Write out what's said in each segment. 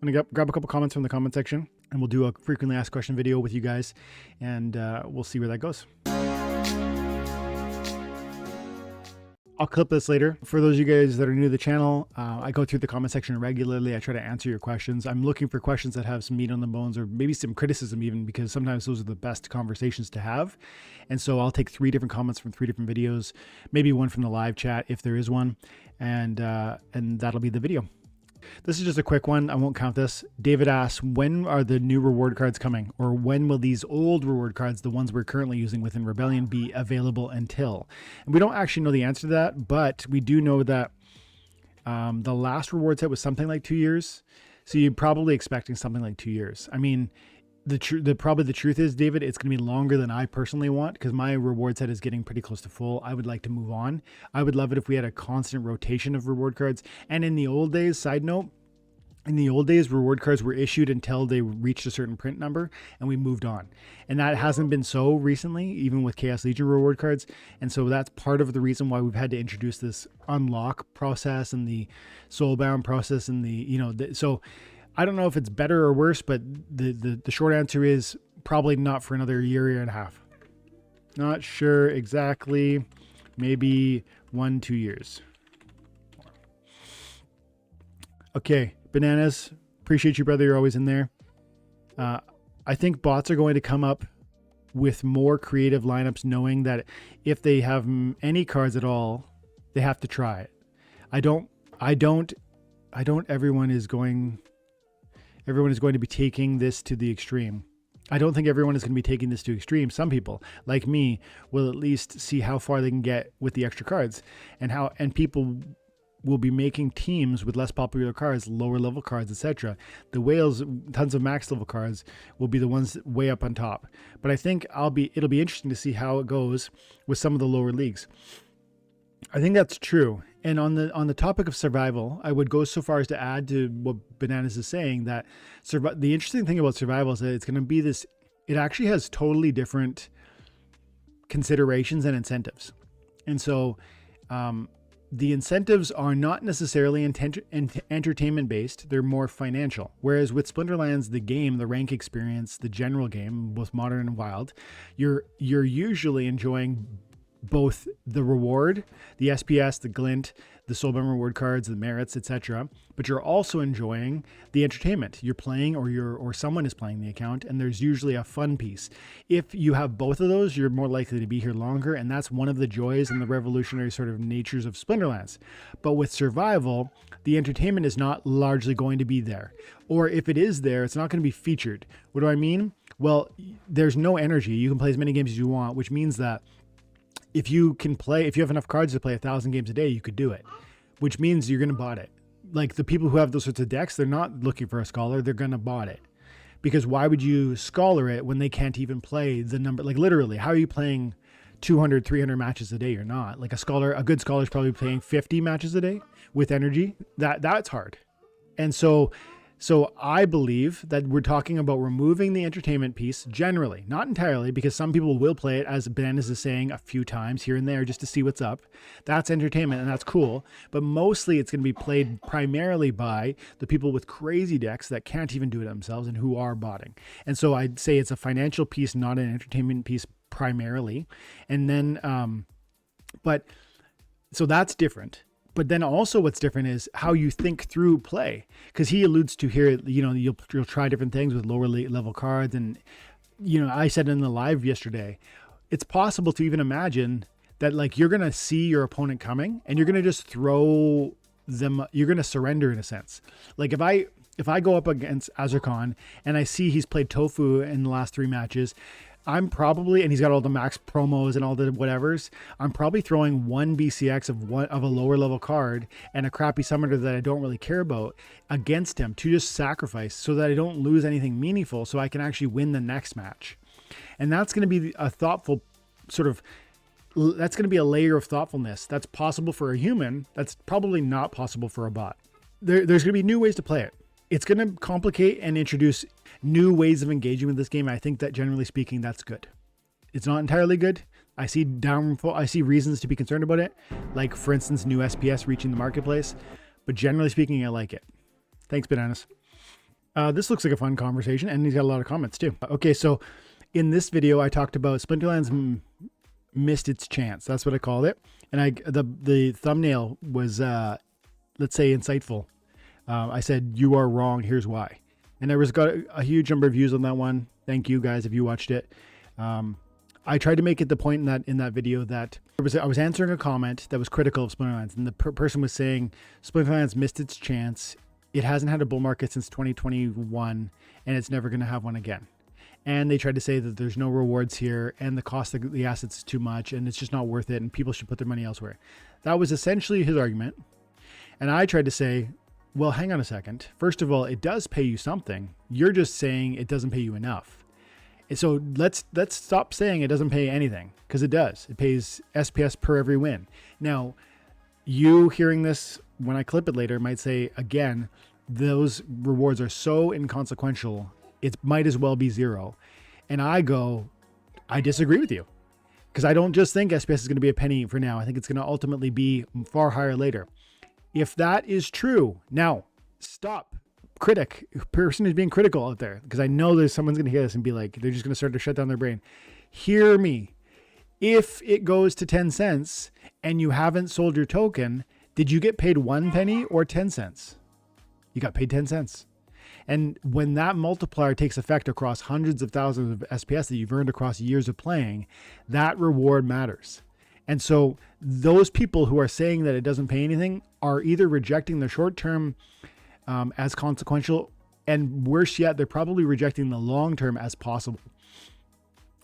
I'm going to grab a couple comments from the comment section, and we'll do a frequently asked question video with you guys, and we'll see where that goes. I'll clip this later. For those of you guys that are new to the channel, I go through the comment section regularly. I try to answer your questions. I'm looking for questions that have some meat on the bones, or maybe some criticism even, because sometimes those are the best conversations to have. And so I'll take 3 different comments from 3 different videos, maybe one from the live chat if there is one, and that'll be the video. This is just a quick one. I won't count this. David asks, when are the new reward cards coming? Or when will these old reward cards, the ones we're currently using within Rebellion, be available until? And we don't actually know the answer to that, but we do know that the last reward set was something like 2 years. So you're probably expecting something like 2 years. I mean, probably the truth is, David, it's going to be longer than I personally want, because my reward set is getting pretty close to full. I would like to move on. I would love it if we had a constant rotation of reward cards. And in the old days, side note, in the old days, reward cards were issued until they reached a certain print number and we moved on. And that hasn't been so recently, even with Chaos Legion reward cards. And so that's part of the reason why we've had to introduce this unlock process and the soulbound process and so I don't know if it's better or worse, but the short answer is probably not for another year and a half. Not sure exactly. Maybe 1-2 years. Okay, Bananas. Appreciate you, brother. You're always in there. I think bots are going to come up with more creative lineups, knowing that if they have any cards at all, they have to try it. Everyone is going to be taking this to the extreme. I don't think everyone is going to be taking this to extreme. Some people, like me, will at least see how far they can get with the extra cards, and people will be making teams with less popular cards, lower level cards, etc. The whales, tons of max level cards, will be the ones way up on top. But I think it'll be interesting to see how it goes with some of the lower leagues. I think that's true. And on the topic of survival, I would go so far as to add to what Bananas is saying, that the interesting thing about survival is that it's going to be this, it actually has totally different considerations and incentives. And so the incentives are not necessarily entertainment based, they're more financial. Whereas with Splinterlands, the game, the rank experience, the general game, both modern and wild, you're usually enjoying both the reward, the SPS, the glint, the soulbound reward cards, the merits, etc. But you're also enjoying the entertainment. You're playing, or someone is playing the account, and there's usually a fun piece. If you have both of those, you're more likely to be here longer, and that's one of the joys and the revolutionary sort of natures of Splinterlands. But with survival, the entertainment is not largely going to be there. Or if it is there, it's not going to be featured. What do I mean? Well, there's no energy. You can play as many games as you want, which means that if you have enough cards to play 1,000 games a day, you could do it, which means you're going to bot it. Like the people who have those sorts of decks, they're not looking for a scholar. They're going to bot it, because why would you scholar it when they can't even play the number? Like literally, how are you playing 200, 300 matches a day? You're not. Like a good scholar is probably playing 50 matches a day with energy. That's hard. And so I believe that we're talking about removing the entertainment piece generally, not entirely, because some people will play it, as Bananas is saying, a few times here and there just to see what's up. That's entertainment, and that's cool. But mostly it's going to be played primarily by the people with crazy decks that can't even do it themselves and who are botting. And so I'd say it's a financial piece, not an entertainment piece primarily. And then, so that's different. But then also what's different is how you think through play, because he alludes to here, you'll try different things with lower level cards. And, I said in the live yesterday, it's possible to even imagine that like you're going to see your opponent coming and you're going to just throw them, you're going to surrender in a sense. Like if I go up against Azurkhan and I see he's played Tofu in the last 3 matches, I'm probably, and he's got all the max promos and all the whatevers, I'm probably throwing 1 BCX of a lower level card and a crappy summoner that I don't really care about against him to just sacrifice so that I don't lose anything meaningful, so I can actually win the next match. And that's going to be a thoughtful that's going to be a layer of thoughtfulness that's possible for a human. That's probably not possible for a bot. There's going to be new ways to play it. It's going to complicate and introduce new ways of engaging with this game. I think that generally speaking, that's good. It's not entirely good. I see reasons to be concerned about it. Like for instance, new SPS reaching the marketplace, but generally speaking, I like it. Thanks, Bananas. This looks like a fun conversation, and he's got a lot of comments too. Okay, so in this video, I talked about Splinterlands missed its chance. That's what I called it. And the thumbnail was, let's say, insightful. I said, you are wrong, here's why. And I got a huge number of views on that one. Thank you guys if you watched it. I tried to make it the point in that video that I was answering a comment that was critical of Splinterlands, and the person was saying Splinterlands missed its chance. It hasn't had a bull market since 2021, and it's never going to have one again. And they tried to say that there's no rewards here, and the cost of the assets is too much, and it's just not worth it, and people should put their money elsewhere. That was essentially his argument. And I tried to say, well, hang on a second. First of all, it does pay you something. You're just saying it doesn't pay you enough. And so let's stop saying it doesn't pay anything, because it does. It pays SPS per every win. Now, you hearing this when I clip it later might say, again, those rewards are so inconsequential, it might as well be zero. And I disagree with you, because I don't just think SPS is going to be a penny for now. I think it's going to ultimately be far higher later. If that is true, now stop. Person who's being critical out there, because I know there's someone's going to hear this and be like, they're just going to start to shut down their brain. Hear me. If it goes to 10 cents and you haven't sold your token, did you get paid 1 penny or 10 cents? You got paid 10 cents. And when that multiplier takes effect across hundreds of thousands of SPS that you've earned across years of playing, that reward matters. And so those people who are saying that it doesn't pay anything are either rejecting the short-term as consequential, and worse yet, they're probably rejecting the long-term as possible.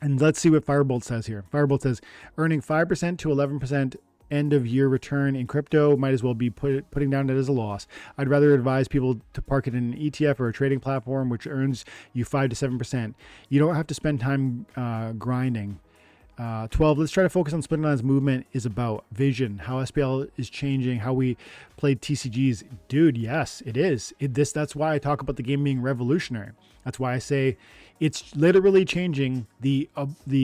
And let's see what Firebolt says here. Firebolt says, earning 5% to 11% end of year return in crypto might as well be putting down it as a loss. I'd rather advise people to park it in an ETF or a trading platform, which earns you 5 to 7%. You don't have to spend time grinding. 12, let's try to focus on Splinterlands movement is about vision, how SPL is changing, how we played TCGs. Dude, yes, it is. That's why I talk about the game being revolutionary. That's why I say it's literally changing the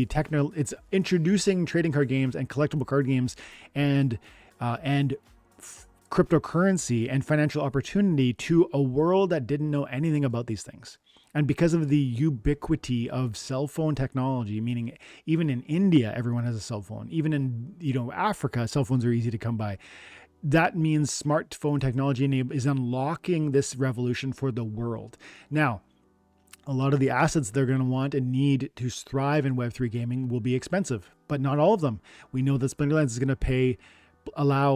techno. It's introducing trading card games and collectible card games and cryptocurrency and financial opportunity to a world that didn't know anything about these things. And because of the ubiquity of cell phone technology, meaning even in India, everyone has a cell phone. Even in Africa, cell phones are easy to come by. That means smartphone technology is unlocking this revolution for the world. Now, a lot of the assets they're going to want and need to thrive in Web3 gaming will be expensive, but not all of them. We know that Splinterlands is going to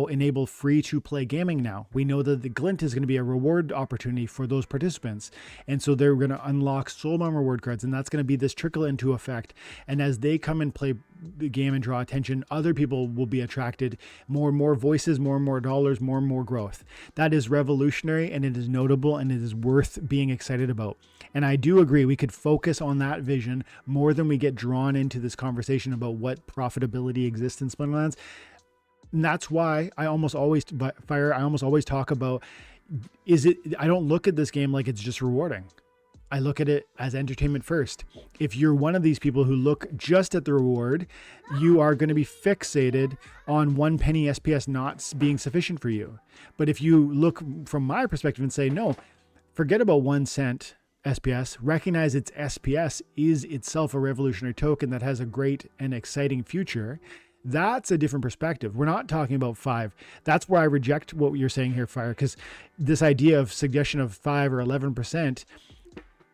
enable free-to-play gaming now. We know that the Glint is going to be a reward opportunity for those participants. And so they're going to unlock Soulbound reward cards, and that's going to be this trickle-into effect. And as they come and play the game and draw attention, other people will be attracted. More and more voices, more and more dollars, more and more growth. That is revolutionary, and it is notable, and it is worth being excited about. And I do agree we could focus on that vision more than we get drawn into this conversation about what profitability exists in Splinterlands. And that's why I almost always talk about, I don't look at this game like it's just rewarding. I look at it as entertainment first. If you're one of these people who look just at the reward, you are going to be fixated on 1 penny SPS not being sufficient for you. But if you look from my perspective and say, no, forget about 1 cent SPS, recognize its SPS is itself a revolutionary token that has a great and exciting future. That's a different perspective. We're not talking about 5. That's where I reject what you're saying here, Fire, because this idea of suggestion of 5 or 11%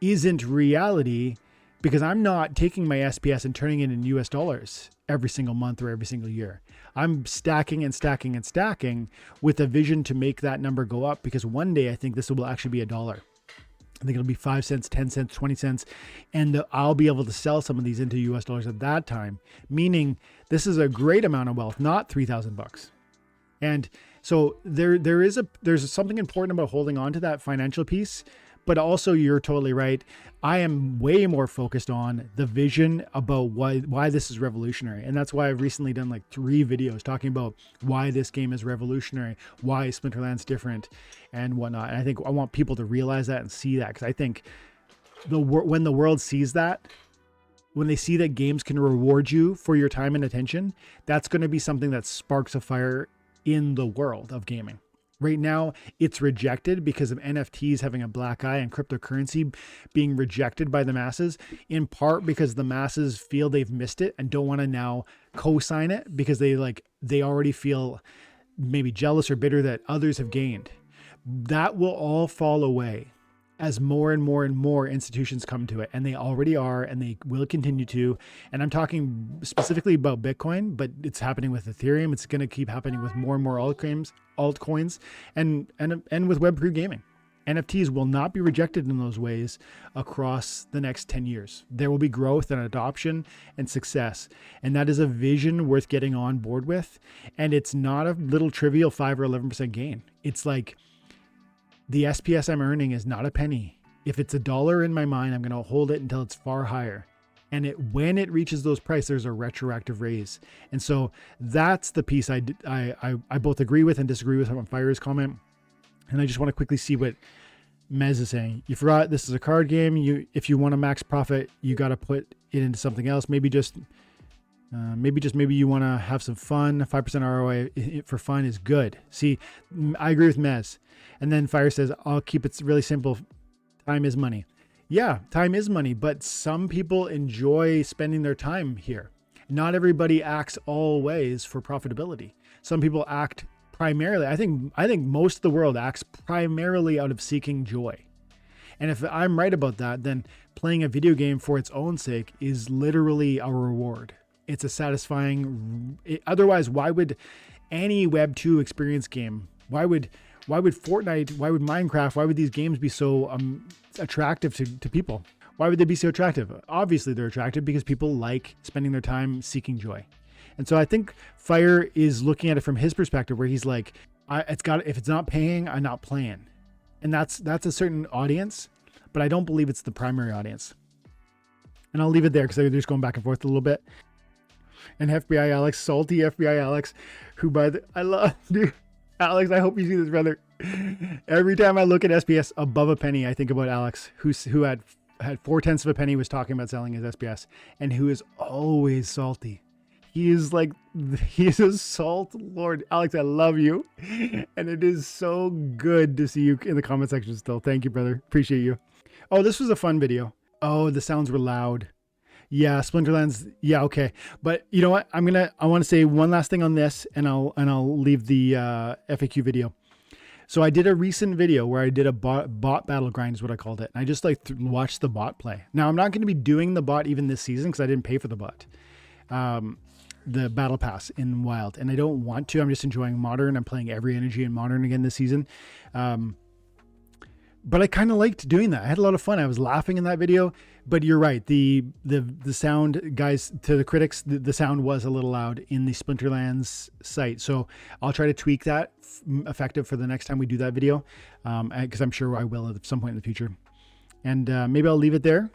isn't reality, because I'm not taking my SPS and turning it in US dollars every single month or every single year. I'm stacking and stacking and stacking with a vision to make that number go up, because one day I think this will actually be $1. I think it'll be 5 cents, 10 cents, 20 cents. And I'll be able to sell some of these into US dollars at that time, meaning this is a great amount of wealth, not $3,000. And so there's something important about holding on to that financial piece. But also, you're totally right. I am way more focused on the vision about why this is revolutionary. And that's why I've recently done like 3 videos talking about why this game is revolutionary, why Splinterland's different and whatnot. And I think I want people to realize that and see that, because I think when the world sees that, when they see that games can reward you for your time and attention, that's going to be something that sparks a fire in the world of gaming. Right now, it's rejected because of NFTs having a black eye and cryptocurrency being rejected by the masses, in part because the masses feel they've missed it and don't want to now co-sign it because they already feel maybe jealous or bitter that others have gained. That will all fall away as more and more and more institutions come to it. And they already are, and they will continue to. And I'm talking specifically about Bitcoin, but it's happening with Ethereum. It's going to keep happening with more and more altcoins, and with Web3 gaming. NFTs will not be rejected in those ways across the next 10 years. There will be growth and adoption and success. And that is a vision worth getting on board with. And it's not a little trivial 5 or 11% gain. It's like, the SPS I'm earning is not a penny. If it's $1 in my mind, I'm going to hold it until it's far higher. And when it reaches those prices, there's a retroactive raise. And so that's the piece I both agree with and disagree with on Fire's comment. And I just want to quickly see what Mez is saying. You forgot this is a card game. If you want to max profit, you got to put it into something else. Maybe you want to have some fun. 5% ROI for fun is good. See, I agree with Mez. And then Fire says, I'll keep it really simple. Time is money. Yeah, time is money, but some people enjoy spending their time here. Not everybody acts always for profitability. Some people act primarily, I think most of the world acts primarily out of seeking joy. And if I'm right about that, then playing a video game for its own sake is literally a reward. It's a satisfying, otherwise, why would any Web 2 experience game, why would Fortnite, why would Minecraft, why would these games be so attractive to people? Why would they be so attractive? Obviously they're attractive because people like spending their time seeking joy. And so I think Fire is looking at it from his perspective where he's like, if it's not paying, I'm not playing. And that's a certain audience, but I don't believe it's the primary audience. And I'll leave it there because they're just going back and forth a little bit. And FBIalex, salty FBIalex, who I love, dude. Alex, I hope you see this, brother. Every time I look at SPS above a penny, I think about Alex, who had 4/10 of a penny, was talking about selling his SPS, and who is always salty. He is a salt lord. Alex, I love you. And it is so good to see you in the comment section still. Thank you, brother. Appreciate you. Oh, this was a fun video. Oh, the sounds were loud. Yeah, Splinterlands. Yeah, okay. But you know what? I want to say one last thing on this, and I'll leave the FAQ video. So I did a recent video where I did a bot battle grind is what I called it. And I just watched the bot play. Now I'm not going to be doing the bot even this season because I didn't pay for the bot. The battle pass in Wild, and I don't want to. I'm just enjoying Modern. I'm playing every energy in Modern again this season. But I kind of liked doing that. I had a lot of fun. I was laughing in that video. But you're right. The sound, guys, to the critics, the sound was a little loud in the Splinterlands site. So I'll try to tweak that effective for the next time we do that video, because I'm sure I will at some point in the future. And maybe I'll leave it there.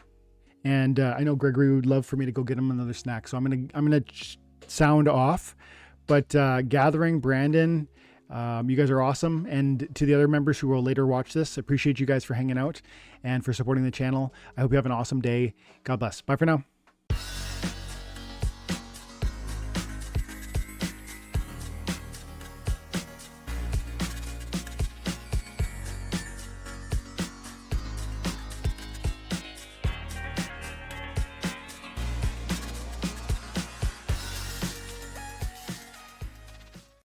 And I know Gregory would love for me to go get him another snack. So I'm gonna sound off. But Gathering, Brandon, you guys are awesome. And to the other members who will later watch this, appreciate you guys for hanging out and for supporting the channel. I hope you have an awesome day. God bless. Bye for now.